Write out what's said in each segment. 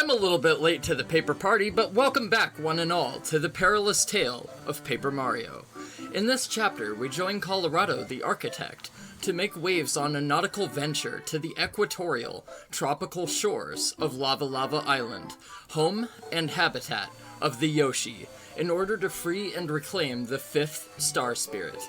I'm a little bit late to the paper party, but welcome back, one and all, to the perilous tale of Paper Mario. In this chapter, we join Colorado, the architect, to make waves on a nautical venture to the equatorial, tropical shores of Lava Lava Island, home and habitat of the Yoshi, in order to free and reclaim the fifth star spirit.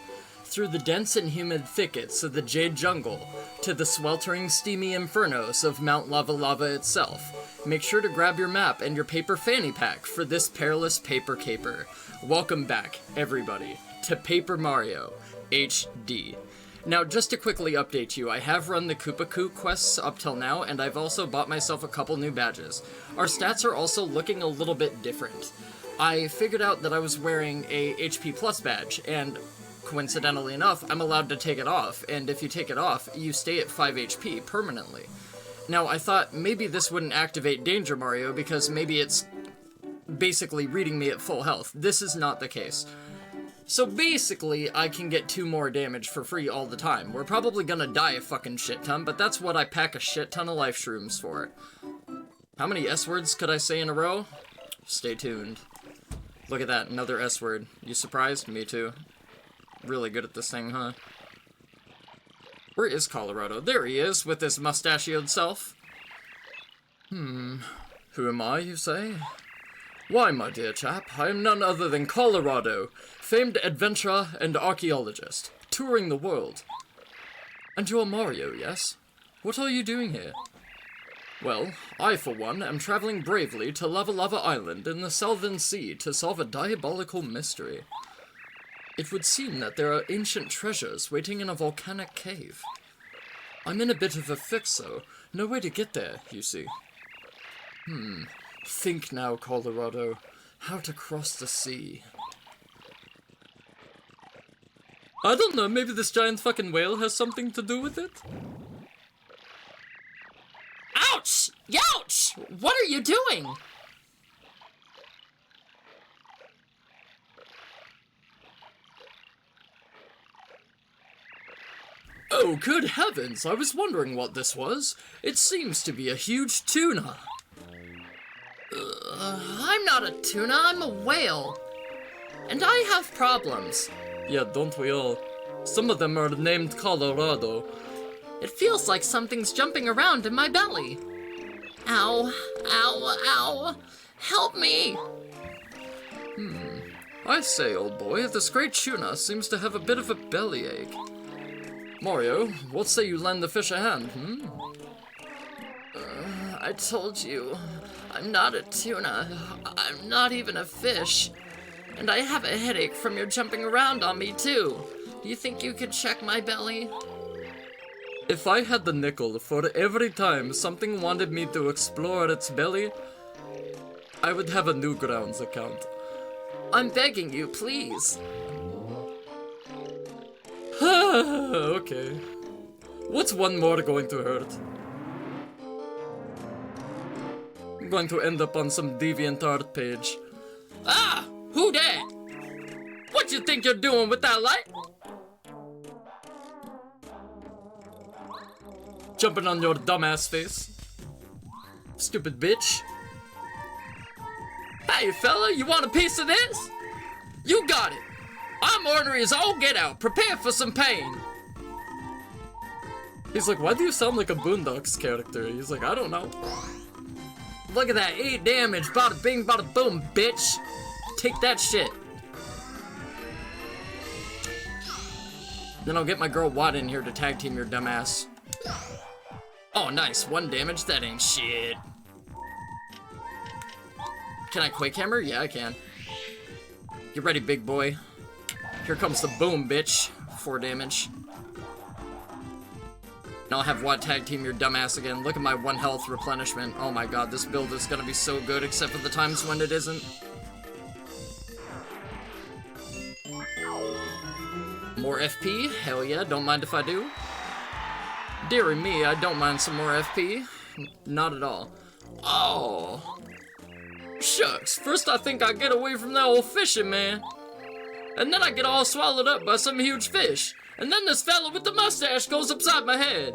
Through the dense and humid thickets of the Jade jungle, to the sweltering steamy infernos of Mount Lava Lava itself, make sure to grab your map and your paper fanny pack for this perilous paper caper. Welcome back, everybody, to Paper Mario HD. Now, just to quickly update you, I have run the Koopa Koo quests up till now, and I've also bought myself a couple new badges. Our stats are also looking a little bit different. I figured out that I was wearing a HP Plus badge, and coincidentally enough, I'm allowed to take it off, and if you take it off, you stay at 5 HP permanently. Now, I thought maybe this wouldn't activate Danger Mario because maybe it's basically reading me at full health. This is not the case. So basically, I can get 2 more damage for free all the time. We're probably gonna die a fucking shit ton, but that's what I pack a shit ton of life shrooms for. How many S-words could I say in a row? Stay tuned. Look at that, another S-word. You surprised? Me too. Really good at this thing, huh? Where is Colorado? There he is, with his mustachioed self. Who am I, you say? Why, my dear chap, I am none other than Colorado, famed adventurer and archaeologist, touring the world. And you're Mario, yes? What are you doing here? Well, I, for one, am traveling bravely to Lava Lava Island in the Southern Sea to solve a diabolical mystery. It would seem that there are ancient treasures waiting in a volcanic cave. I'm in a bit of a fix, though. No way to get there, you see. Think now, Colorado. How to cross the sea. I don't know, maybe this giant fucking whale has something to do with it? Ouch! Youch! What are you doing? Oh, good heavens! I was wondering what this was. It seems to be a huge tuna. I'm not a tuna, I'm a whale. And I have problems. Yeah, don't we all? Some of them are named Colorado. It feels like something's jumping around in my belly. Ow, ow, ow. Help me. I say, old boy, this great tuna seems to have a bit of a bellyache. Mario, what say you lend the fish a hand, I told you, I'm not a tuna. I'm not even a fish. And I have a headache from your jumping around on me, too. Do you think you could check my belly? If I had the nickel for every time something wanted me to explore its belly, I would have a Newgrounds account. I'm begging you, please. Okay. What's one more going to hurt? I'm going to end up on some DeviantArt page. Ah! Who dat? What you think you're doing with that light? Jumping on your dumbass face. Stupid bitch. Hey fella, you want a piece of this? You got it. I'm ornery as all get out. Prepare for some pain. He's like, why do you sound like a Boondocks character? He's like, I don't know. Look at that, 8 damage. Bada bing, bada boom, bitch. Take that shit. Then I'll get my girl Watt in here to tag team your dumbass. Oh, nice. 1 damage. That ain't shit. Can I Quake Hammer? Yeah, I can. Get ready, big boy. Here comes the boom, bitch. 4 damage. And I'll have Watt tag team your dumbass again. Look at my 1 health replenishment. Oh my god, this build is gonna be so good, except for the times when it isn't. More FP? Hell yeah, don't mind if I do. Deary me, I don't mind some more FP. Not at all. Oh. Shucks, first I think I get away from that old fishing man. And then I get all swallowed up by some huge fish. And then this fella with the mustache goes upside my head.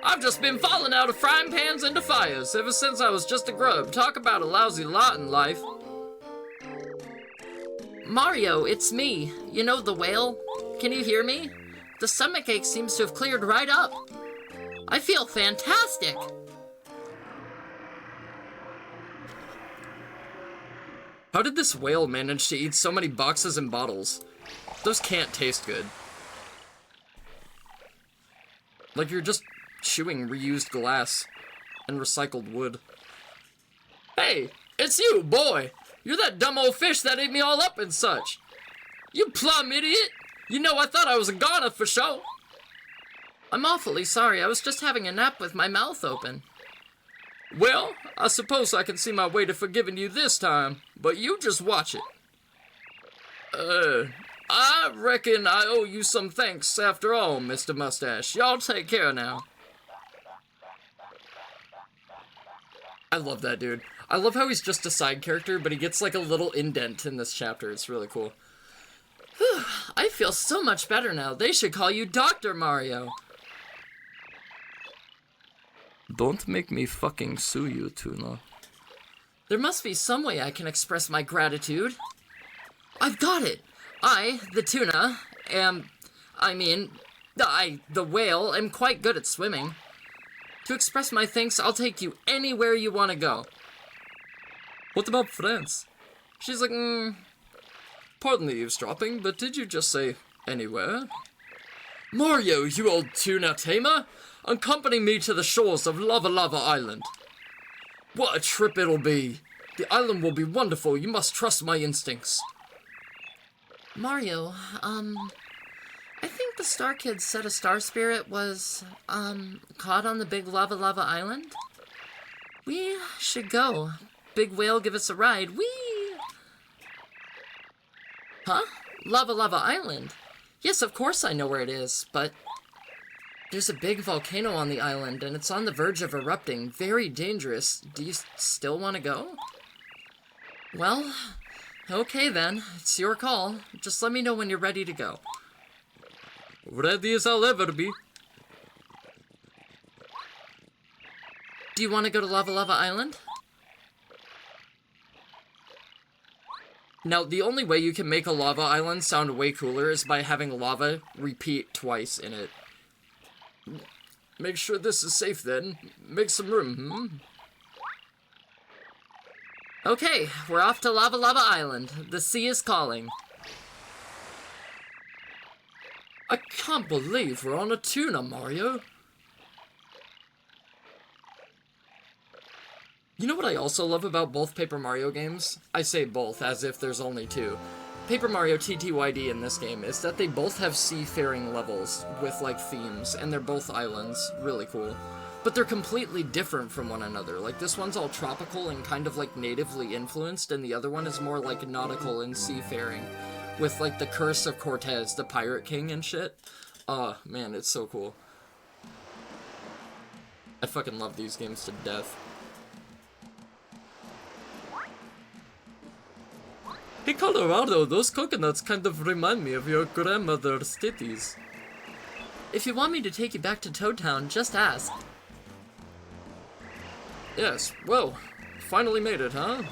I've just been falling out of frying pans into fires ever since I was just a grub. Talk about a lousy lot in life. Mario, it's me. You know the whale? Can you hear me? The stomachache seems to have cleared right up. I feel fantastic. How did this whale manage to eat so many boxes and bottles? Those can't taste good. Like you're just chewing reused glass and recycled wood. Hey, it's you, boy! You're that dumb old fish that ate me all up and such! You plumb idiot! You know I thought I was a goner for sure! I'm awfully sorry, I was just having a nap with my mouth open. Well, I suppose I can see my way to forgiving you this time, but you just watch it. I reckon I owe you some thanks after all, Mr. Mustache. Y'all take care now. I love that dude. I love how he's just a side character, but he gets like a little indent in this chapter. It's really cool. Whew, I feel so much better now. They should call you Dr. Mario. Don't make me fucking sue you, Tuna. There must be some way I can express my gratitude. I've got it! I, the tuna, the whale, am quite good at swimming. To express my thanks, I'll take you anywhere you want to go. What about France? She's like, pardon the eavesdropping, but did you just say anywhere? Mario, you old tuna tamer! Accompany me to the shores of Lava Lava Island. What a trip it'll be! The island will be wonderful, you must trust my instincts. Mario, I think the Star Kids said a star spirit was, caught on the big Lava Lava Island? We should go. Big whale, give us a ride. Whee! Huh? Lava Lava Island? Yes, of course I know where it is, but there's a big volcano on the island, and it's on the verge of erupting. Very dangerous. Do you still want to go? Well, okay then. It's your call. Just let me know when you're ready to go. Ready as I'll ever be. Do you want to go to Lava Lava Island? Now, the only way you can make a lava island sound way cooler is by having lava repeat twice in it. Make sure this is safe then. Make some room, Okay, we're off to Lava Lava Island. The sea is calling. I can't believe we're on a tuna, Mario. You know what I also love about both Paper Mario games? I say both, as if there's only two. Paper Mario TTYD in this game is that they both have seafaring levels with, like, themes, and they're both islands. Really cool. But they're completely different from one another. Like, this one's all tropical and kind of, like, natively influenced, and the other one is more, like, nautical and seafaring. With, like, the Curse of Cortez, the Pirate King and shit. Man, it's so cool. I fucking love these games to death. Hey Colorado, those coconuts kind of remind me of your grandmother's titties. If you want me to take you back to Toad Town, just ask. Yes, well, finally made it, huh?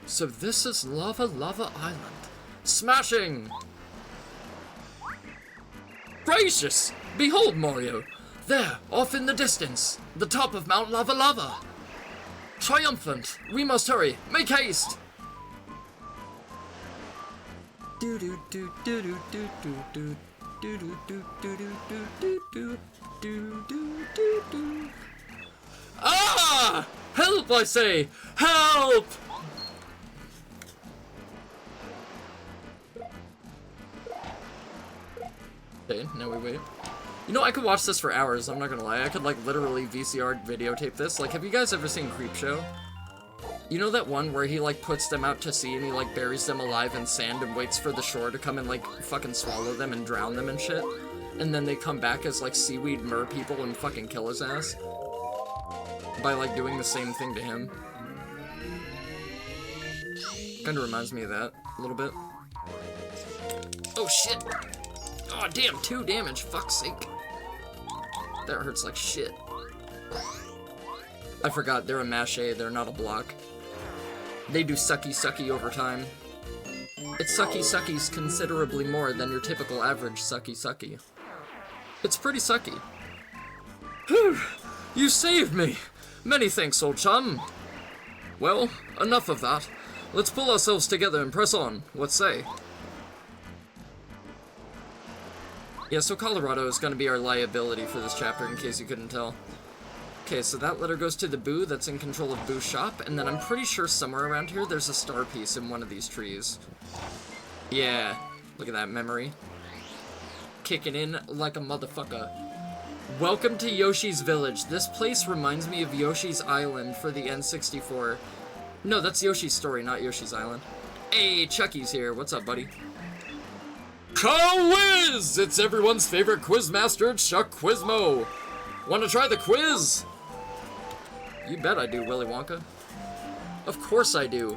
So this is Lava Lava Island. Smashing! Gracious! Behold, Mario! There, off in the distance, the top of Mount Lava Lava! Triumphant! We must hurry! Make haste! Do do do do do do do do do do do do do do do do do do. Ah! Help, I say! Help! Okay, now we wait. You know, I could watch this for hours, I'm not gonna lie. I could, like, literally VCR videotape this. Like, have you guys ever seen Creepshow? You know that one where he, like, puts them out to sea and he, like, buries them alive in sand and waits for the shore to come and, like, fucking swallow them and drown them and shit? And then they come back as, like, seaweed mer people and fucking kill his ass? By, like, doing the same thing to him. Kinda reminds me of that, a little bit. Oh, shit! Oh, damn, 2 damage, fuck's sake. That hurts like shit. I forgot, they're a mache, they're not a block. They do sucky over time. It suckies considerably more than your typical average sucky. It's pretty sucky. Whew! You saved me! Many thanks, old chum. Well, enough of that. Let's pull ourselves together and press on. What say? Yeah, so Colorado is going to be our liability for this chapter, in case you couldn't tell. Okay, so that letter goes to the Boo that's in control of Boo's shop, and then I'm pretty sure somewhere around here there's a star piece in one of these trees. Yeah, look at that memory. Kicking in like a motherfucker. Welcome to Yoshi's Village. This place reminds me of Yoshi's Island for the N64. No, that's Yoshi's Story, not Yoshi's Island. Hey, Chucky's here. What's up, buddy? Quiz! It's everyone's favorite quizmaster, Chuck Quizmo. Want to try the quiz? You bet I do, Willy Wonka. Of course I do.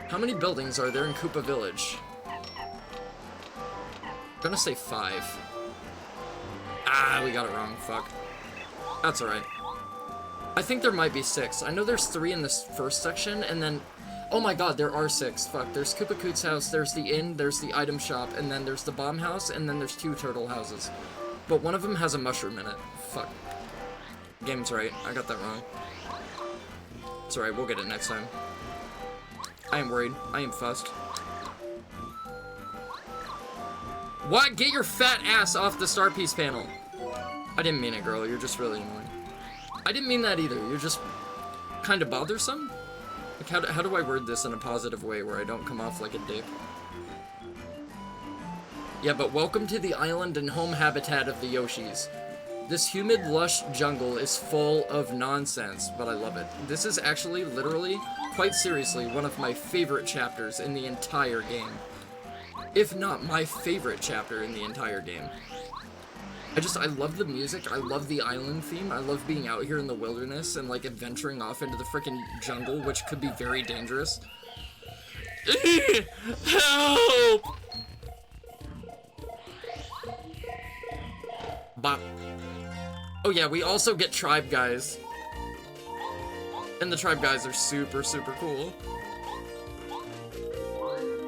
How many buildings are there in Koopa Village? I'm gonna say 5. Ah, we got it wrong. Fuck. That's alright. I think there might be 6. I know there's 3 in this first section, and then... Oh my god, there are 6. Fuck, there's Koopa Koot's house, there's the inn, there's the item shop, and then there's the bomb house, and then there's 2 turtle houses. But one of them has a mushroom in it. Fuck. Game's right. I got that wrong. It's alright, we'll get it next time. I am worried. I am fussed. What? Get your fat ass off the star piece panel. I didn't mean it, girl. You're just really annoying. I didn't mean that either. You're just kind of bothersome. Like, how do I word this in a positive way where I don't come off like a dick? Yeah, but welcome to the island and home habitat of the Yoshis. This humid, lush jungle is full of nonsense, but I love it. This is actually, literally, quite seriously, one of my favorite chapters in the entire game. If not my favorite chapter in the entire game. I love the music, I love the island theme, I love being out here in the wilderness and, like, adventuring off into the frickin' jungle, which could be very dangerous. Help! Bop. Oh yeah, we also get tribe guys. And the tribe guys are super, super cool.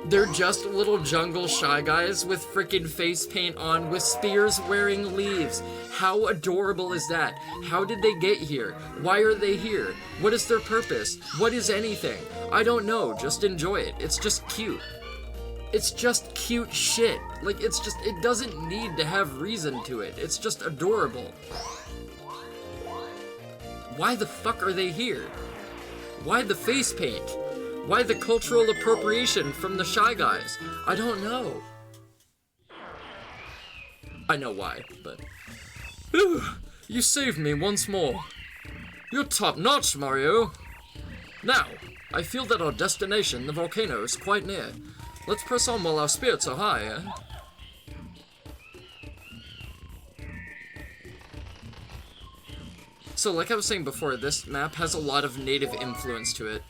They're just little jungle shy guys with frickin' face paint on with spears wearing leaves. How adorable is that? How did they get here? Why are they here? What is their purpose? What is anything? I don't know, just enjoy it. It's just cute. It's just cute shit. Like, it doesn't need to have reason to it. It's just adorable. Why the fuck are they here? Why the face paint? Why the cultural appropriation from the Shy Guys? I don't know. I know why, but... Whew, you saved me once more. You're top-notch, Mario. Now, I feel that our destination, the volcano, is quite near. Let's press on while our spirits are high, eh? So, like I was saying before, this map has a lot of native influence to it.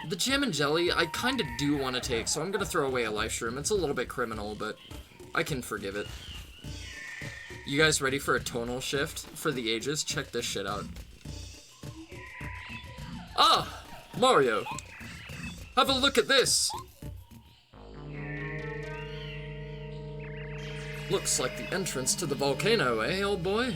The jam and jelly, I kinda do want to take, so I'm gonna throw away a life shroom. It's a little bit criminal, but I can forgive it. You guys ready for a tonal shift for the ages? Check this shit out. Ah! Mario! Have a look at this! Looks like the entrance to the volcano, eh, old boy?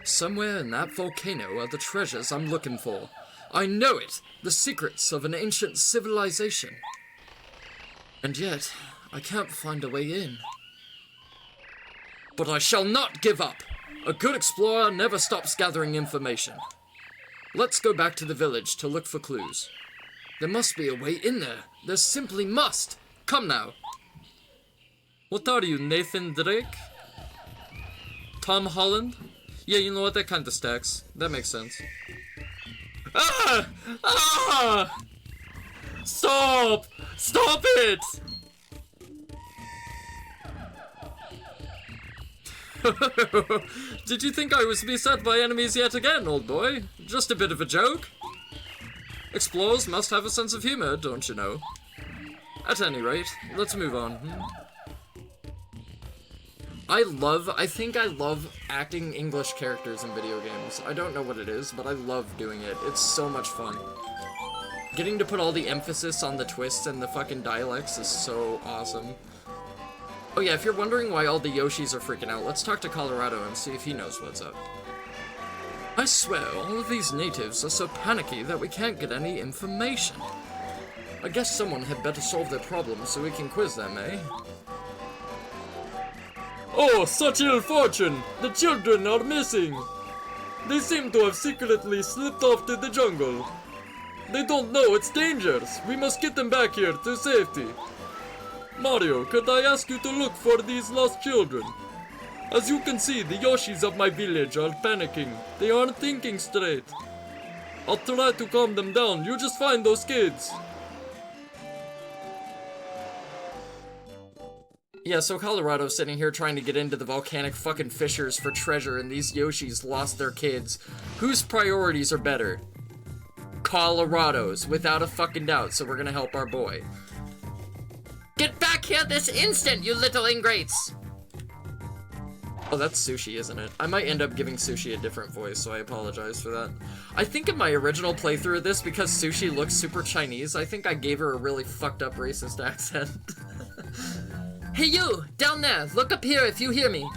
Somewhere in that volcano are the treasures I'm looking for. I know it! The secrets of an ancient civilization. And yet, I can't find a way in. But I shall not give up! A good explorer never stops gathering information. Let's go back to the village to look for clues. There must be a way in there. There simply must! Come now! What are you, Nathan Drake? Tom Holland? Yeah, you know what, that kinda stacks. That makes sense. Ah! Ah! Stop! Stop it! Did you think I was beset by enemies yet again, old boy? Just a bit of a joke? Explorers must have a sense of humor, don't you know? At any rate, let's move on. I think I love acting English characters in video games. I don't know what it is, but I love doing it. It's so much fun. Getting to put all the emphasis on the twists and the fucking dialects is so awesome. Oh yeah, if you're wondering why all the Yoshis are freaking out, let's talk to Colorado and see if he knows what's up. I swear, all of these natives are so panicky that we can't get any information. I guess someone had better solve their problems so we can quiz them, eh? Oh, such ill fortune! The children are missing! They seem to have secretly slipped off to the jungle. They don't know it's dangerous. We must get them back here to safety. Mario, could I ask you to look for these lost children? As you can see, the Yoshis of my village are panicking. They aren't thinking straight. I'll try to calm them down. You just find those kids. Yeah, so Colorado's sitting here trying to get into the volcanic fucking fissures for treasure, and these Yoshis lost their kids. Whose priorities are better? Colorado's, without a fucking doubt, so we're gonna help our boy. Get back here this instant, you little ingrates! Oh, that's Sushi, isn't it? I might end up giving Sushi a different voice, so I apologize for that. I think in my original playthrough of this, because Sushi looks super Chinese, I think I gave her a really fucked up racist accent. Hey you, down there, look up here if you hear me.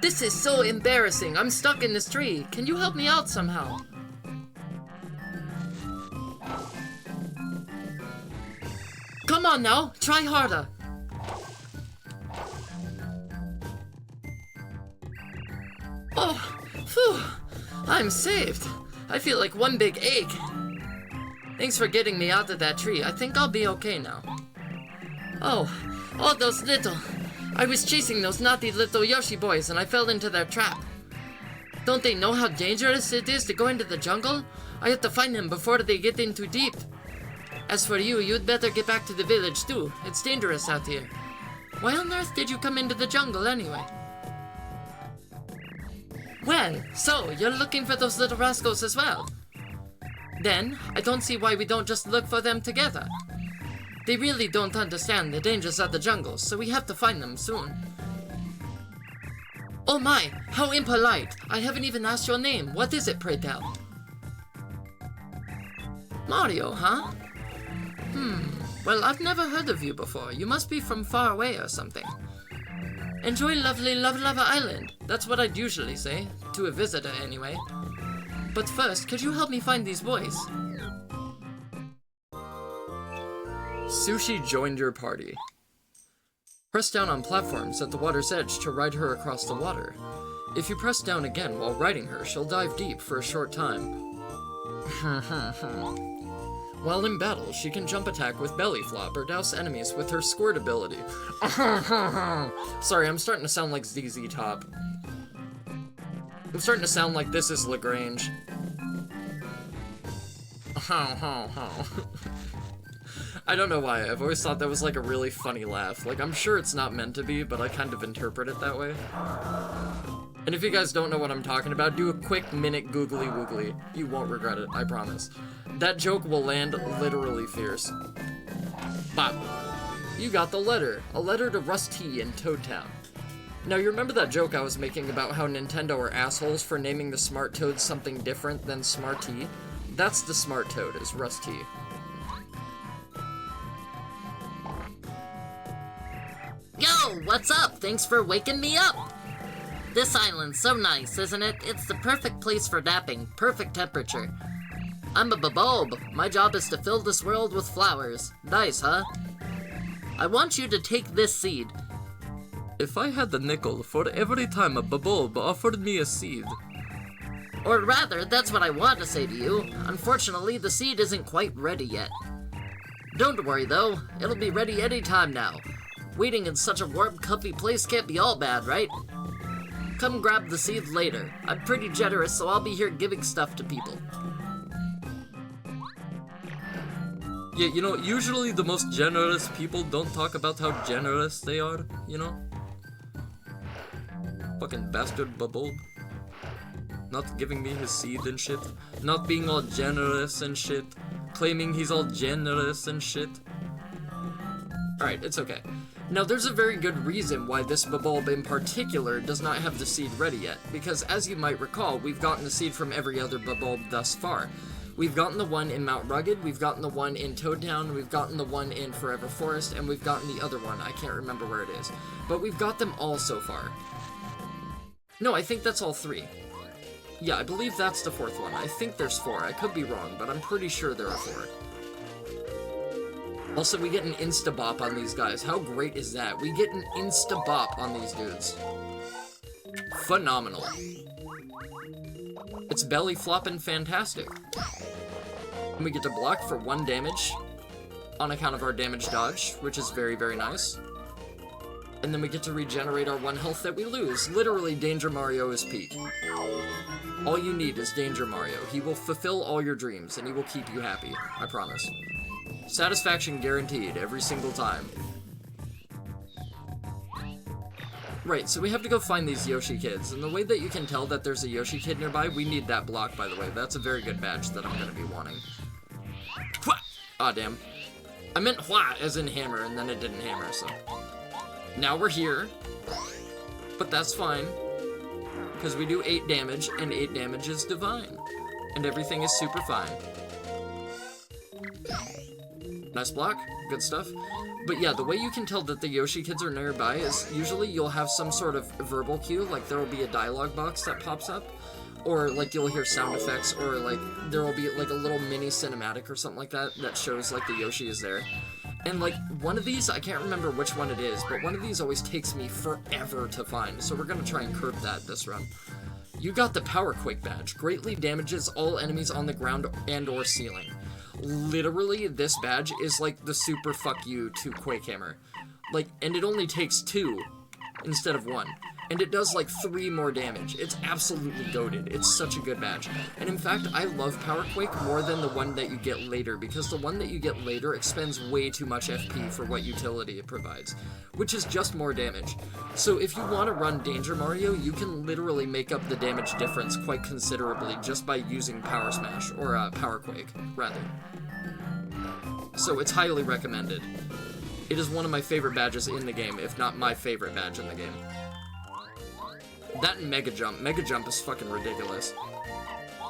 This is so embarrassing, I'm stuck in this tree. Can you help me out somehow? Come on now, try harder. Oh, phew, I'm saved. I feel like one big ache. Thanks for getting me out of that tree. I think I'll be okay now. Oh, those little... I was chasing those naughty little Yoshi boys and I fell into their trap. Don't they know how dangerous it is to go into the jungle? I have to find them before they get in too deep. As for you, you'd better get back to the village too. It's dangerous out here. Why on earth did you come into the jungle anyway? Well, so you're looking for those little rascals as well? Then, I don't see why we don't just look for them together. They really don't understand the dangers of the jungle, so we have to find them soon. Oh my, how impolite! I haven't even asked your name. What is it, pray tell? Mario, huh? Well, I've never heard of you before. You must be from far away or something. Enjoy lovely Lava Lava Island. That's what I'd usually say, to a visitor anyway. But first, could you help me find these boys? Sushi joined your party. Press down on platforms at the water's edge to ride her across the water. If you press down again while riding her, she'll dive deep for a short time. While in battle, she can jump attack with belly flop or douse enemies with her squirt ability. Sorry, I'm starting to sound like ZZ Top. I'm starting to sound like This Is LaGrange. I don't know why, I've always thought that was like a really funny laugh. Like, I'm sure it's not meant to be, but I kind of interpret it that way. And if you guys don't know what I'm talking about, do a quick minute googly woogly. You won't regret it, I promise. That joke will land literally fierce. Bop. You got the letter. A letter to Rusty in Toad Town. Now, you remember that joke I was making about how Nintendo are assholes for naming the Smart Toad something different than Smarty? That's the Smart Toad, is Rusty. Yo, what's up? Thanks for waking me up. This island's so nice, isn't it? It's the perfect place for napping, perfect temperature. I'm a babob. My job is to fill this world with flowers. Nice, huh? I want you to take this seed. If I had the nickel for every time a babob offered me a seed. Or rather, that's what I want to say to you. Unfortunately, the seed isn't quite ready yet. Don't worry though, it'll be ready any time now. Waiting in such a warm, comfy place can't be all bad, right? Come grab the seed later. I'm pretty generous, so I'll be here giving stuff to people. Yeah, you know, usually the most generous people don't talk about how generous they are, you know? Fucking bastard babob. Not giving me his seed and shit. Not being all generous and shit. Claiming he's all generous and shit. Alright, it's okay. Now, there's a very good reason why this bulb in particular does not have the seed ready yet, because as you might recall, we've gotten the seed from every other bulb thus far. We've gotten the one in Mount Rugged, we've gotten the one in Toad Town, we've gotten the one in Forever Forest, and we've gotten the other one. I can't remember where it is. But we've got them all so far. No, I think that's all 3. Yeah, I believe that's the 4th one. I think there's 4. I could be wrong, but I'm pretty sure there are 4. Also, we get an insta-bop on these guys. How great is that? We get an insta-bop on these dudes. Phenomenal. It's belly flopping fantastic. And we get to block for 1 damage on account of our damage dodge, which is very, very nice. And then we get to regenerate our 1 health that we lose. Literally, Danger Mario is peak. All you need is Danger Mario. He will fulfill all your dreams, and he will keep you happy. I promise. Satisfaction guaranteed every single time. Right, so we have to go find these Yoshi kids, and the way that you can tell that there's a Yoshi kid nearby, we need that block, by the way. That's a very good badge that I'm going to be wanting. Hwah! Aw, damn. I meant hwah, as in hammer, and then it didn't hammer, so... Now we're here, but that's fine, because we do 8 damage, and 8 damage is divine, and everything is super fine. Nice block, good stuff. But yeah, the way you can tell that the Yoshi kids are nearby is usually you'll have some sort of verbal cue, like there will be a dialogue box that pops up, or like you'll hear sound effects, or like there will be like a little mini cinematic or something like that that shows like the Yoshi is there. And like one of these, I can't remember which one it is, but one of these always takes me forever to find, so we're gonna try and curb that this run. You got the Power Quake badge. Greatly damages all enemies on the ground and or ceiling. Literally, this badge is like the super fuck you to Quake Hammer. Like, and it only takes 2 instead of 1. And it does like 3 more damage. It's absolutely goated. It's such a good badge. And in fact, I love Power Quake more than the one that you get later, because the one that you get later expends way too much FP for what utility it provides, which is just more damage. So if you want to run Danger Mario, you can literally make up the damage difference quite considerably just by using Power Smash, or Power Quake, rather. So it's highly recommended. It is one of my favorite badges in the game, if not my favorite badge in the game. That and Mega Jump. Mega Jump is fucking ridiculous.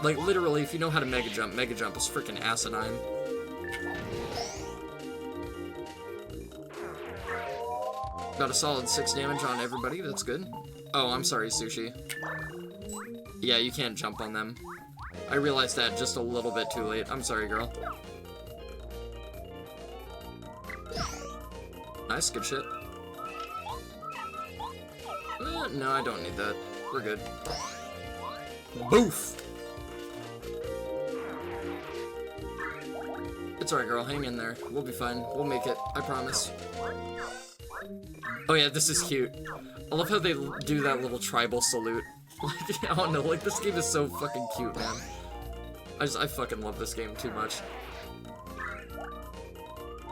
Like, literally, if you know how to Mega Jump is freaking asinine. Got a solid 6 damage on everybody, that's good. Oh, I'm sorry, Sushi. Yeah, you can't jump on them. I realized that just a little bit too late. I'm sorry, girl. Nice, good shit. No, I don't need that. We're good. Boof! It's alright, girl. Hang in there. We'll be fine. We'll make it. I promise. Oh yeah, this is cute. I love how they do that little tribal salute. Like, I don't know, like, this game is so fucking cute, man. I fucking love this game too much.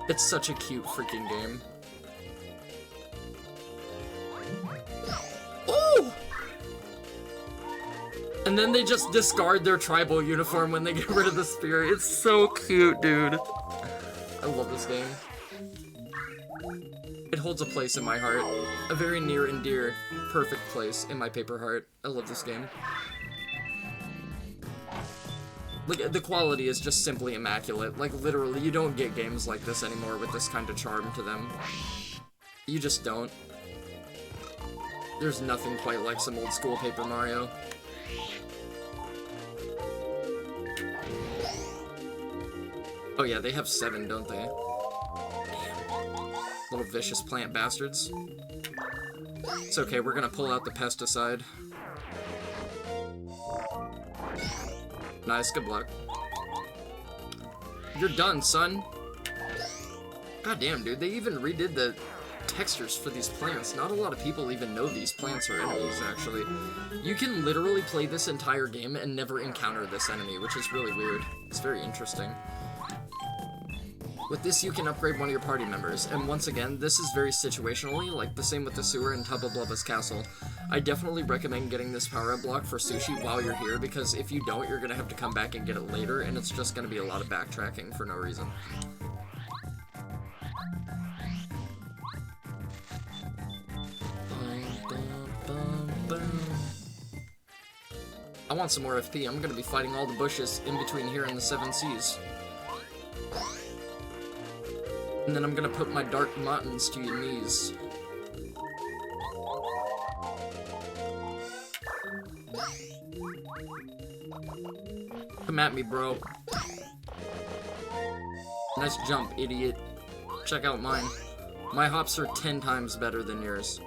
It's such a cute freaking game. Oh! And then they just discard their tribal uniform when they get rid of the spear. It's so cute, dude. I love this game. It holds a place in my heart. A very near and dear, perfect place in my paper heart. I love this game. Like, the quality is just simply immaculate. Like, literally, you don't get games like this anymore with this kind of charm to them. You just don't. There's nothing quite like some old school Paper Mario. Oh yeah, they have 7, don't they? Damn. Little vicious plant bastards. It's okay, we're gonna pull out the pesticide. Nice, good luck. You're done, son. God damn, dude, they even redid the textures for these plants. Not a lot of people even know these plants are enemies, actually. You can literally play this entire game and never encounter this enemy, which is really weird. It's very interesting. With this, you can upgrade one of your party members, and once again, this is very situationally, like the same with the sewer in Tubba Blubba's castle. I definitely recommend getting this power-up block for Sushi while you're here, because if you don't, you're gonna have to come back and get it later, and it's just gonna be a lot of backtracking for no reason. I want some more FP. I'm gonna be fighting all the bushes in between here and the Seven Seas. And then I'm gonna put my dark mountains to your knees. Come at me, bro. Nice jump, idiot. Check out mine. My hops are 10 times better than yours.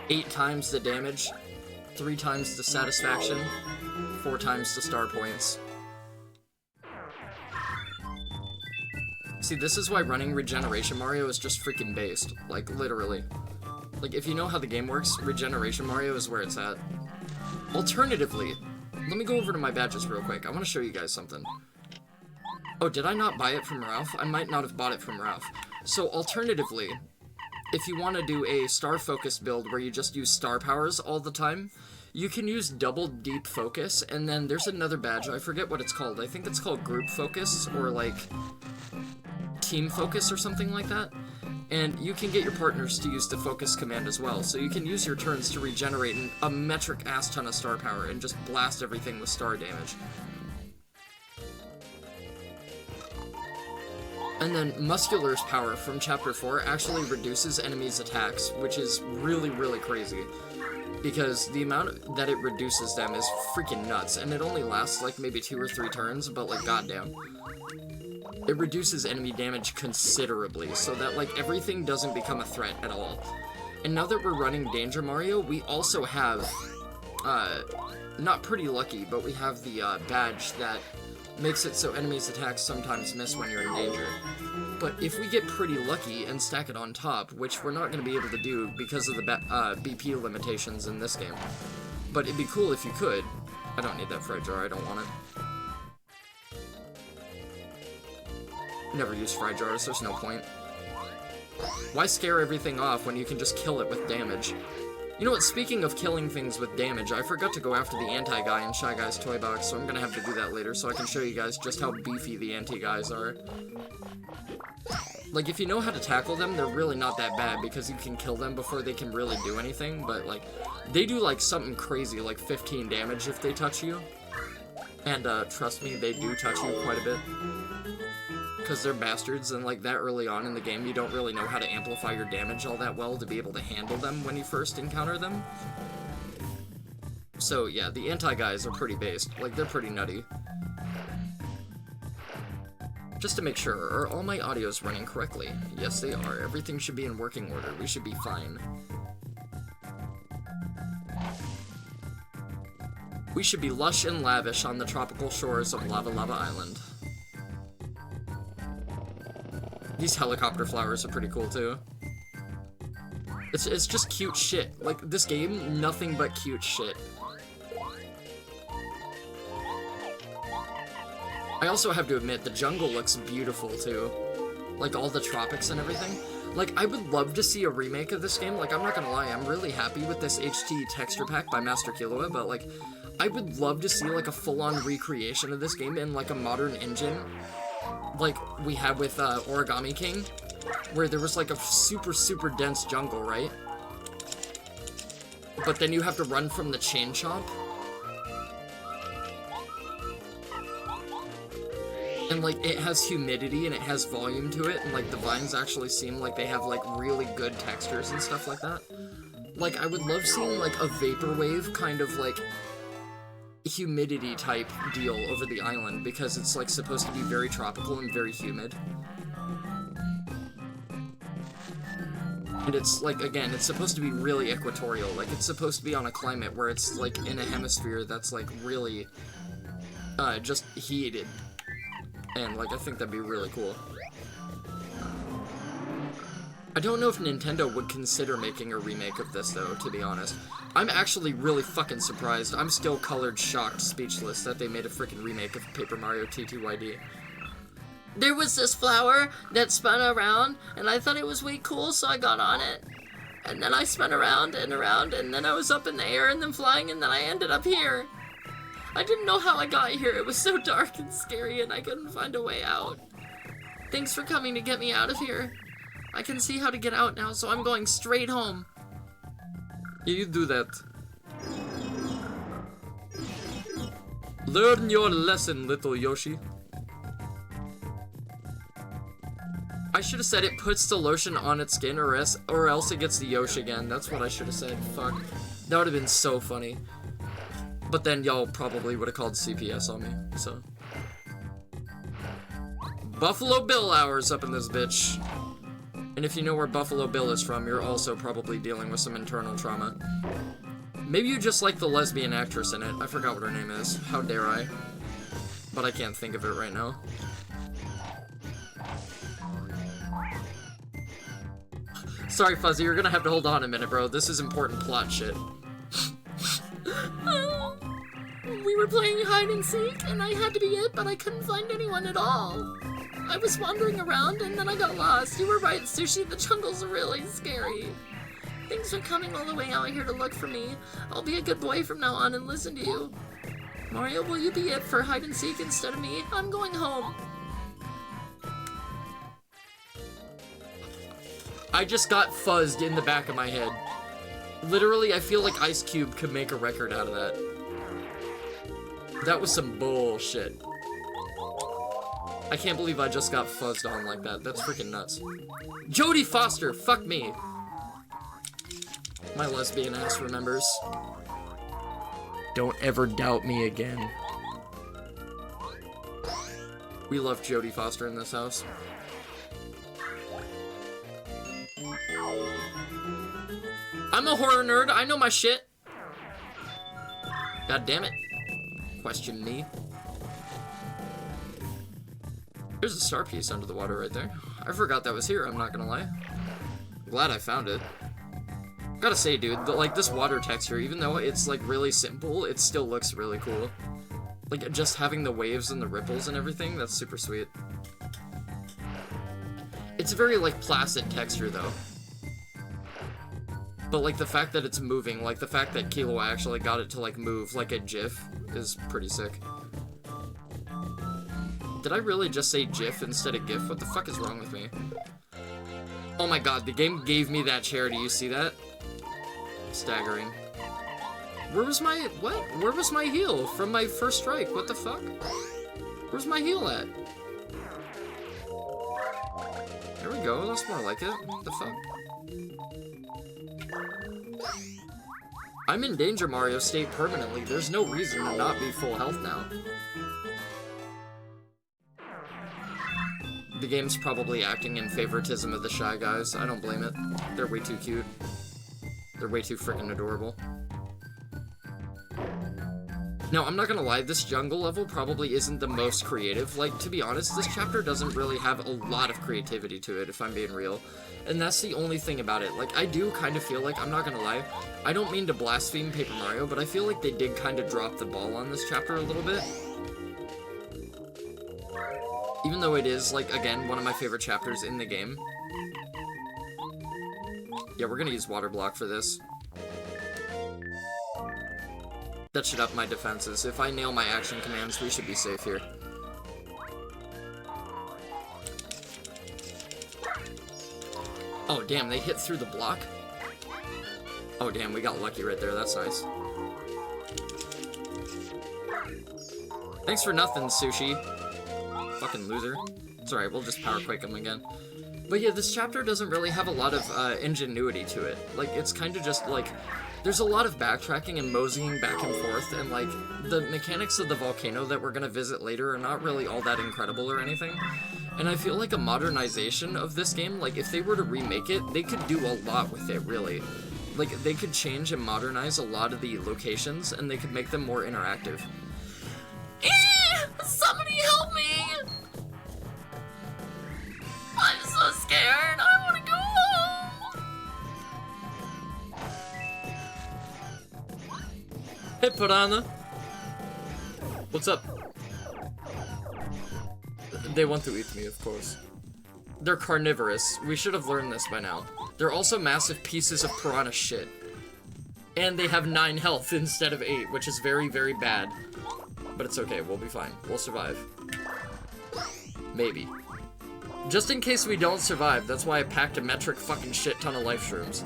8 times the damage, 3 times the satisfaction, 4 times the star points. See, this is why running Regeneration Mario is just freaking based. Like, literally. Like, if you know how the game works, Regeneration Mario is where it's at. Alternatively, let me go over to my badges real quick. I want to show you guys something. Oh, did I not buy it from Ralph? I might not have bought it from Ralph. So, alternatively, if you want to do a star-focused build where you just use star powers all the time, you can use double deep focus, and then there's another badge. I forget what it's called. I think it's called group focus, or like team focus or something like that. And you can get your partners to use the focus command as well. So you can use your turns to regenerate a metric ass ton of star power and just blast everything with star damage. And then Muscular's power from Chapter 4 actually reduces enemies' attacks, which is really, really crazy. Because the amount that it reduces them is freaking nuts, and it only lasts like maybe 2 or 3 turns, but like goddamn. It reduces enemy damage considerably, so that like everything doesn't become a threat at all. And now that we're running Danger Mario, we also have, not Pretty Lucky, but we have the badge that makes it so enemies' attacks sometimes miss when you're in danger. But if we get Pretty Lucky and stack it on top, which we're not going to be able to do because of the BP limitations in this game, but it'd be cool if you could. I don't need that fried jar, I don't want it. Never use fried jars, there's no point. Why scare everything off when you can just kill it with damage? You know what, speaking of killing things with damage, I forgot to go after the anti-guy in Shy Guy's toy box, so I'm gonna have to do that later so I can show you guys just how beefy the anti-guys are. Like, if you know how to tackle them, they're really not that bad because you can kill them before they can really do anything, but, like, they do, like, something crazy, like 15 damage if they touch you. And, trust me, they do touch you quite a bit. Because they're bastards, and like that early on in the game, you don't really know how to amplify your damage all that well to be able to handle them when you first encounter them. So yeah, the anti-guys are pretty based. Like, they're pretty nutty. Just to make sure, are all my audios running correctly? Yes, they are. Everything should be in working order. We should be fine. We should be lush and lavish on the tropical shores of Lava Lava Island. These helicopter flowers are pretty cool, too. It's just cute shit. Like, this game, nothing but cute shit. I also have to admit, the jungle looks beautiful, too. Like, all the tropics and everything. Like, I would love to see a remake of this game. Like, I'm not gonna lie, I'm really happy with this HT texture pack by Master Killua, but, like, I would love to see, like, a full-on recreation of this game in, like, a modern engine. Like we had with Origami King, where there was like a super, super dense jungle, right? But then you have to run from the chain chomp. And like it has humidity and it has volume to it, and like the vines actually seem like they have like really good textures and stuff like that. Like I would love seeing like a vaporwave kind of like humidity type deal over the island, because it's like supposed to be very tropical and very humid. And it's like, again, it's supposed to be really equatorial. Like it's supposed to be on a climate where it's like in a hemisphere that's like really just heated. And like I think that'd be really cool. I don't know if Nintendo would consider making a remake of this, though, to be honest. I'm actually really fucking surprised. I'm still colored, shocked, speechless that they made a freaking remake of Paper Mario TTYD. There was this flower that spun around, and I thought it was way cool, so I got on it. And then I spun around, and then I was up in the air, and then flying, and then I ended up here. I didn't know how I got here. It was so dark and scary, and I couldn't find a way out. Thanks for coming to get me out of here. I can see how to get out now, so I'm going straight home. You do that. Learn your lesson, little Yoshi. I should have said it puts the lotion on its skin or else it gets the Yoshi again. That's what I should have said. Fuck. That would have been so funny. But then y'all probably would have called CPS on me, so. Buffalo Bill hours up in this bitch. And if you know where Buffalo Bill is from, you're also probably dealing with some internal trauma. Maybe you just like the lesbian actress in it. I forgot what her name is. How dare I? But I can't think of it right now. Sorry, Fuzzy, you're gonna have to hold on a minute, bro. This is important plot shit. We were playing hide and seek, and I had to be it, but I couldn't find anyone at all. I was wandering around, and then I got lost. You were right, Sushi. The jungle's really scary. Things are coming all the way out here to look for me. I'll be a good boy from now on and listen to you. Mario, will you be it for hide and seek instead of me? I'm going home. I just got fuzzed in the back of my head. Literally, I feel like Ice Cube could make a record out of that. That was some bullshit. I can't believe I just got fuzzed on like that. That's freaking nuts. Jodie Foster, fuck me. My lesbian ass remembers. Don't ever doubt me again. We love Jodie Foster in this house. I'm a horror nerd, I know my shit. God damn it. Question me. There's a star piece under the water right there. I forgot that was here, I'm not gonna lie. Glad I found it. Gotta say, dude, like, this water texture, even though it's, like, really simple, it still looks really cool. Like, just having the waves and the ripples and everything, that's super sweet. It's a very, like, placid texture, though. But, like, the fact that it's moving, like, the fact that Kilo actually got it to, like, move like a GIF is pretty sick. Did I really just say GIF instead of GIF? What the fuck is wrong with me? Oh my god, the game gave me that chair, do you see that? Staggering. Where was my, what? Where was my heal from my first strike? What the fuck? Where's my heal at? There we go, that's more like it. What the fuck? I'm in Danger Mario state permanently. There's no reason to not be full health now. The game's probably acting in favoritism of the Shy Guys. I don't blame it. They're way too cute. They're way too freaking adorable. No, I'm not gonna lie, this jungle level probably isn't the most creative. Like, to be honest, this chapter doesn't really have a lot of creativity to it, if I'm being real. And that's the only thing about it. Like, I do kind of feel like, I'm not gonna lie, I don't mean to blaspheme Paper Mario, but I feel like they did kind of drop the ball on this chapter a little bit. Even though it is, like, again, one of my favorite chapters in the game. Yeah, we're gonna use Water Block for this. That should up my defenses. If I nail my action commands, we should be safe here. Oh, damn, they hit through the block? Oh, damn, we got lucky right there. That's nice. Thanks for nothing, Sushi. Fucking loser. It's alright, we'll just Power Quake him again. But yeah, this chapter doesn't really have a lot of ingenuity to it. Like, it's kind of just, like, there's a lot of backtracking and moseying back and forth, and, like, the mechanics of the volcano that we're gonna visit later are not really all that incredible or anything. And I feel like a modernization of this game, like, if they were to remake it, they could do a lot with it, really. Like, they could change and modernize a lot of the locations, and they could make them more interactive. Somebody help me! I'm so scared. I want to go home. Hey, Piranha. What's up? They want to eat me, of course. They're carnivorous. We should have learned this by now. They're also massive pieces of piranha shit. And they have 9 health instead of 8, which is very, very bad. But it's okay, we'll be fine. We'll survive. Maybe. Just in case we don't survive, that's why I packed a metric fucking shit ton of life shrooms.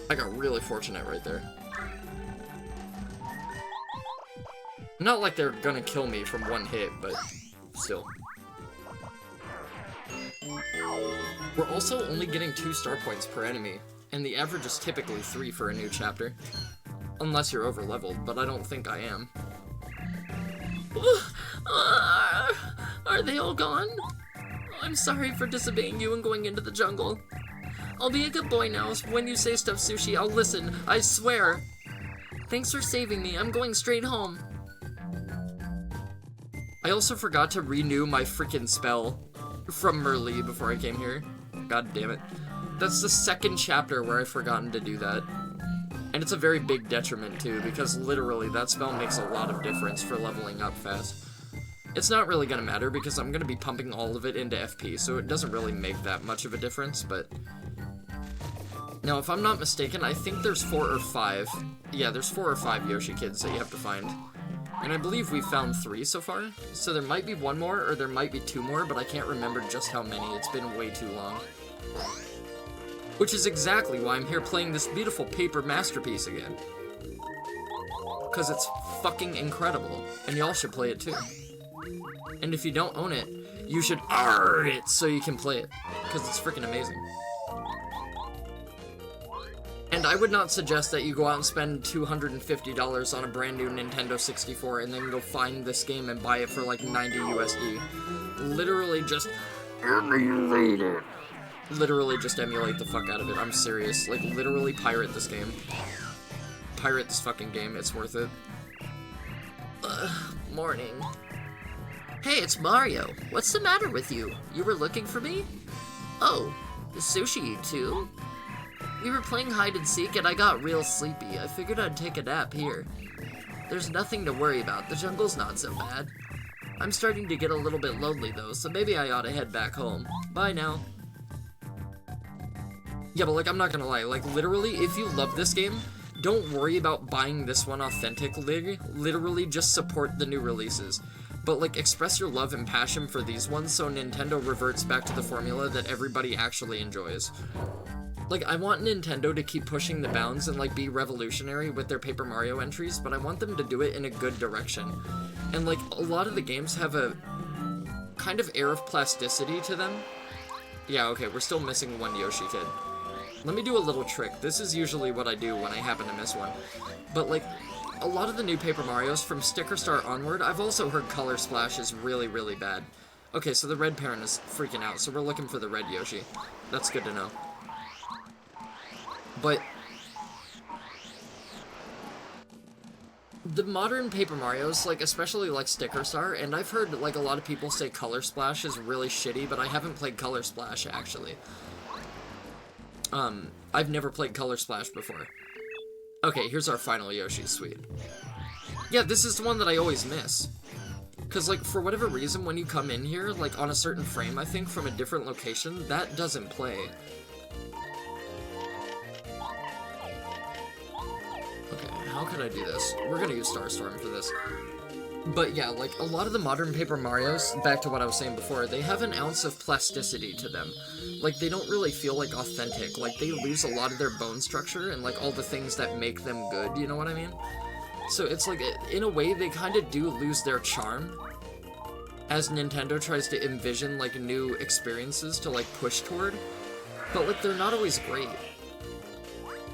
I got really fortunate right there. Not like they're gonna kill me from one hit, but still. We're also only getting 2 star points per enemy, and the average is typically 3 for a new chapter. Unless you're over-leveled, but I don't think I am. Are they all gone? I'm sorry for disobeying you and going into the jungle. I'll be a good boy now. When you say stuff, Sushi, I'll listen. I swear. Thanks for saving me. I'm going straight home. I also forgot to renew my freaking spell from Merlee before I came here. God damn it. That's the 2nd chapter where I've forgotten to do that. And it's a very big detriment too, because literally that spell makes a lot of difference for leveling up fast. It's not really gonna matter because I'm gonna be pumping all of it into FP, so it doesn't really make that much of a difference, but... Now, if I'm not mistaken, I think there's 4 or 5. Yeah, there's 4 or 5 Yoshi kids that you have to find. And I believe we've found 3 so far, so there might be 1 more, or there might be 2 more, but I can't remember just how many. It's been way too long. Which is exactly why I'm here playing this beautiful paper masterpiece again. Because it's fucking incredible, and y'all should play it too. And if you don't own it, you should own it so you can play it, because it's freaking amazing. And I would not suggest that you go out and spend $250 on a brand new Nintendo 64 and then go find this game and buy it for like 90 USD. Literally just emulate it. Literally just emulate the fuck out of it. I'm serious. Like, literally pirate this game. Pirate this fucking game. It's worth it. Morning. Hey, it's Mario. What's the matter with you? You were looking for me? Oh, Sushi, too? We were playing hide and seek and I got real sleepy. I figured I'd take a nap here. There's nothing to worry about. The jungle's not so bad. I'm starting to get a little bit lonely though, so maybe I ought to head back home. Bye now. Yeah, but like, I'm not gonna lie. Like, literally, if you love this game, don't worry about buying this one authentically. Literally, just support the new releases. But, like, express your love and passion for these ones so Nintendo reverts back to the formula that everybody actually enjoys. Like, I want Nintendo to keep pushing the bounds and, like, be revolutionary with their Paper Mario entries, but I want them to do it in a good direction. And, like, a lot of the games have a kind of air of plasticity to them. Yeah, okay, we're still missing 1 Yoshi kid. Let me do a little trick. This is usually what I do when I happen to miss one. But, like, a lot of the new Paper Marios from Sticker Star onward, I've also heard Color Splash is really, really bad. Okay, so the red parent is freaking out, so we're looking for the red Yoshi. That's good to know. But the modern Paper Marios, like, especially, like, Sticker Star, and I've heard, like, a lot of people say Color Splash is really shitty, but I haven't played Color Splash, actually. I've never played Color Splash before. Okay, here's our final Yoshi, sweet. Yeah, this is the one that I always miss. Because, like, for whatever reason, when you come in here, like, on a certain frame, I think, from a different location, that doesn't play. Okay, how can I do this? We're gonna use Starstorm for this. But yeah, like, a lot of the modern Paper Marios, back to what I was saying before, they have an ounce of plasticity to them. Like, they don't really feel, like, authentic. Like, they lose a lot of their bone structure and, like, all the things that make them good, you know what I mean? So it's like, in a way, they kind of do lose their charm as Nintendo tries to envision, like, new experiences to, like, push toward. But, like, they're not always great.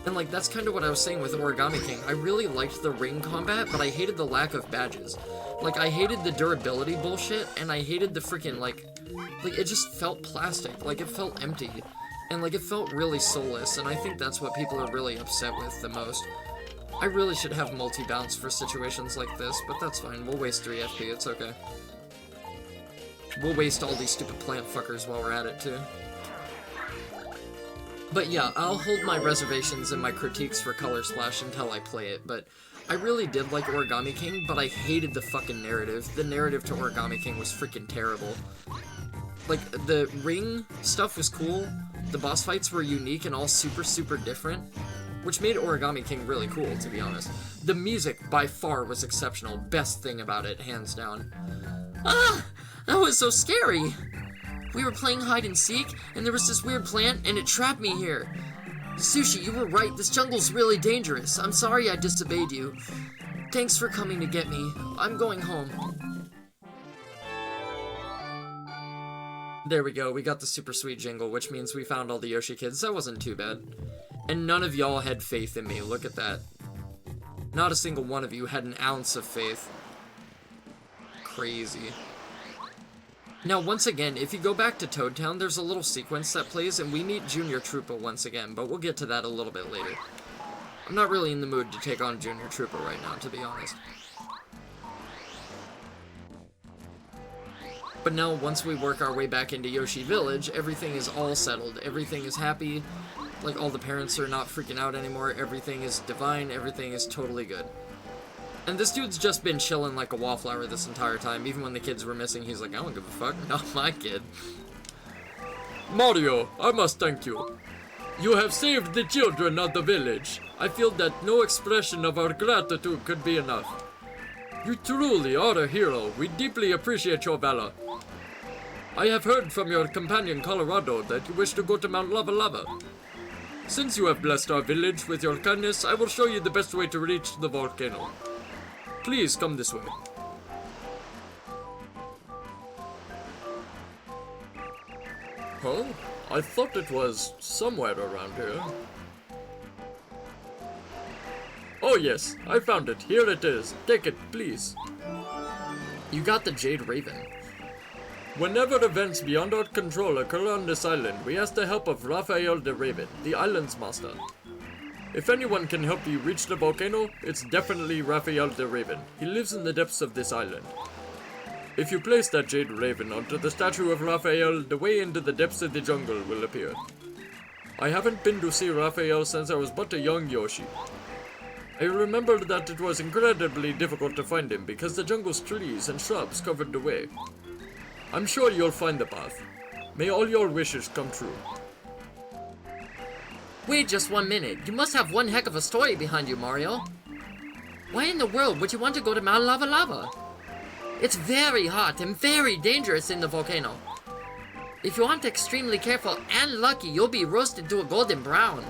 And, like, that's kind of what I was saying with Origami King. I really liked the ring combat, but I hated the lack of badges. Like, I hated the durability bullshit, and I hated the freaking, like, it just felt plastic. Like, it felt empty. And, like, it felt really soulless, and I think that's what people are really upset with the most. I really should have multi-bounce for situations like this, but that's fine. We'll waste 3 FP, it's okay. We'll waste all these stupid plant fuckers while we're at it, too. But yeah, I'll hold my reservations and my critiques for Color Splash until I play it, but I really did like Origami King, but I hated the fucking narrative. The narrative to Origami King was freaking terrible. Like, the ring stuff was cool, the boss fights were unique and all super, super different, which made Origami King really cool, to be honest. The music, by far, was exceptional. Best thing about it, hands down. Ah! That was so scary! We were playing hide and seek, and there was this weird plant, and it trapped me here. Sushi, you were right. This jungle's really dangerous. I'm sorry I disobeyed you. Thanks for coming to get me. I'm going home. There we go, we got the super sweet jingle, which means we found all the Yoshi kids. That wasn't too bad. And none of y'all had faith in me, look at that. Not a single one of you had an ounce of faith. Crazy. Now, once again, if you go back to Toad Town, there's a little sequence that plays, and we meet Junior Troopa once again, but we'll get to that a little bit later. I'm not really in the mood to take on Junior Troopa right now, to be honest. But now, once we work our way back into Yoshi Village, everything is all settled. Everything is happy. Like, all the parents are not freaking out anymore. Everything is divine. Everything is totally good. And this dude's just been chilling like a wallflower this entire time. Even when the kids were missing, he's like, I don't give a fuck. Not my kid. Mario, I must thank you. You have saved the children of the village. I feel that no expression of our gratitude could be enough. You truly are a hero. We deeply appreciate your valor. I have heard from your companion Colorado that you wish to go to Mount Lava Lava. Since you have blessed our village with your kindness, I will show you the best way to reach the volcano. Please come this way. Huh? I thought it was somewhere around here. Oh yes, I found it. Here it is. Take it, please. You got the Jade Raven. Whenever events beyond our control occur on this island, we ask the help of Raphael the Raven, the island's master. If anyone can help you reach the volcano, it's definitely Raphael the Raven. He lives in the depths of this island. If you place that Jade Raven onto the statue of Raphael, the way into the depths of the jungle will appear. I haven't been to see Raphael since I was but a young Yoshi. I remembered that it was incredibly difficult to find him because the jungle's trees and shrubs covered the way. I'm sure you'll find the path. May all your wishes come true. Wait just 1 minute. You must have one heck of a story behind you, Mario. Why in the world would you want to go to Mount Lava Lava? It's very hot and very dangerous in the volcano. If you aren't extremely careful and lucky, you'll be roasted to a golden brown.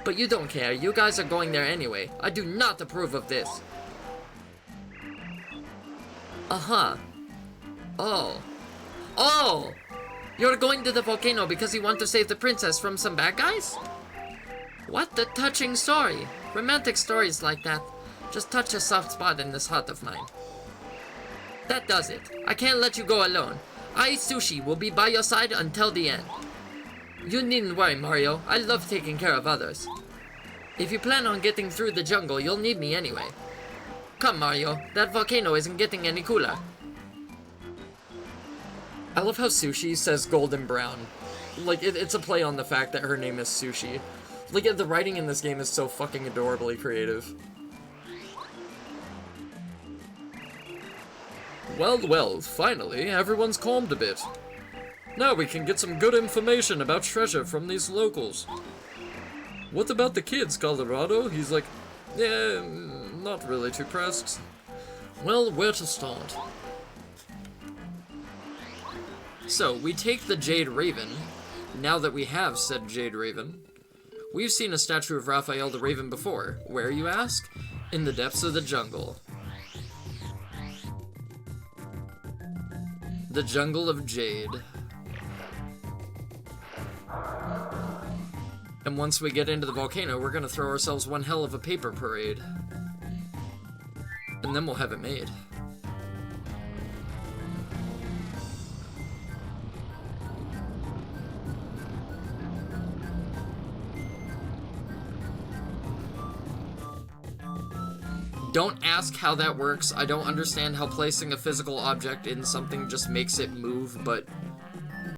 But you don't care. You guys are going there anyway. I do not approve of this. Uh-huh. Oh. Oh! You're going to the volcano because you want to save the princess from some bad guys? What a touching story. Romantic stories like that just touch a soft spot in this heart of mine. That does it. I can't let you go alone. I, Sushi, will be by your side until the end. You needn't worry, Mario. I love taking care of others. If you plan on getting through the jungle, you'll need me anyway. Come, Mario. That volcano isn't getting any cooler. I love how Sushi says golden brown. Like, it's a play on the fact that her name is Sushi. Like, the writing in this game is so fucking adorably creative. Well, well, finally, everyone's calmed a bit. Now we can get some good information about treasure from these locals. What about the kids, Colorado? He's like, yeah, not really too pressed. Well, where to start? So, we take the Jade Raven. Now that we have said Jade Raven, we've seen a statue of Raphael the Raven before. Where, you ask? In the depths of the jungle. The Jungle of Jade. And once we get into the volcano, we're gonna throw ourselves one hell of a paper parade. And then we'll have it made. Don't ask how that works. I don't understand how placing a physical object in something just makes it move, but